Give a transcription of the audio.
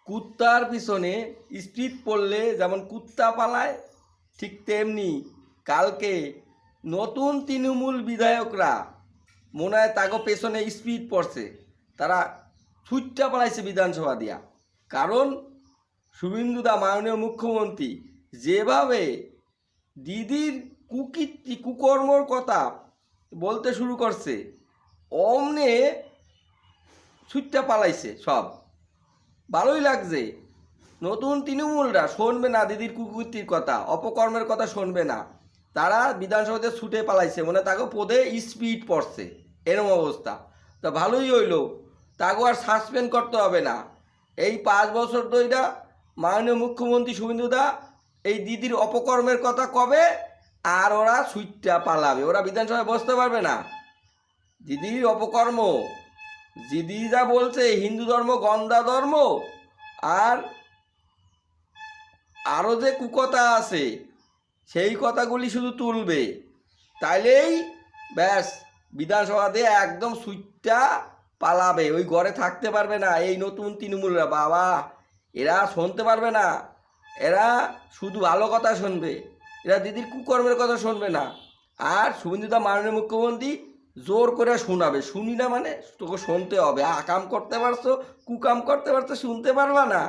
কুত্তার পিছনে স্পিড পড়লে যেমন কুত্তা পালায়, ঠিক তেমনি কালকে নতুন তৃণমূল বিধায়করা মনে হয় তাকে পেছনে স্পিড পড়ছে, তারা ছুটটা পালাইছে বিধানসভা দিয়া। কারণ শুভেন্দুদা মাননীয় মুখ্যমন্ত্রী যেভাবে দিদির কুকীর্তি কুকর্মর কথা বলতে শুরু করছে, অমনে ছুটটা পালাইছে সব। ভালোই লাগছে। নতুন তৃণমূলরা শুনবে না দিদির কুকীর্তির কথা, অপকর্মের কথা শুনবে না। তারা বিধানসভাতে ছুটে পালাইছে, মানে তাকে পদে স্পিড পড়ছে, এরম অবস্থা। তা ভালোই হইল, তাকে আর সাসপেন্ড করতে হবে না। এই 5 বছর ধইরা মাননীয় মুখ্যমন্ত্রী শুভেন্দুদা এই দিদির অপকর্মের কথা কবে, আর ওরা ছুটটা পালাবে, ওরা বিধানসভায় বসতে পারবে না। দিদির অপকর্ম, দিদি যা বলছে হিন্দু ধর্ম গন্ধা ধর্ম, আর আরও যে কুকথা আছে সেই কথাগুলি শুধু তুলবে, তাইলেই ব্যাস বিধানসভাতে একদম সুইটটা পালাবে, ওই ঘরে থাকতে পারবে না এই নতুন তৃণমূলরা। বাবা, এরা শুনতে পারবে না, এরা শুধু ভালো কথা শুনবে, এরা দিদির কুকর্মের কথা শুনবে না। আর শুভেন্দুদা মাননীয় মুখ্যমন্ত্রী জোর করে শোনাবে, শুনি না মানে তোকে শুনতে হবে, আকাম করতে পারছো কুকাম করতে পারছো শুনতে পারবা না।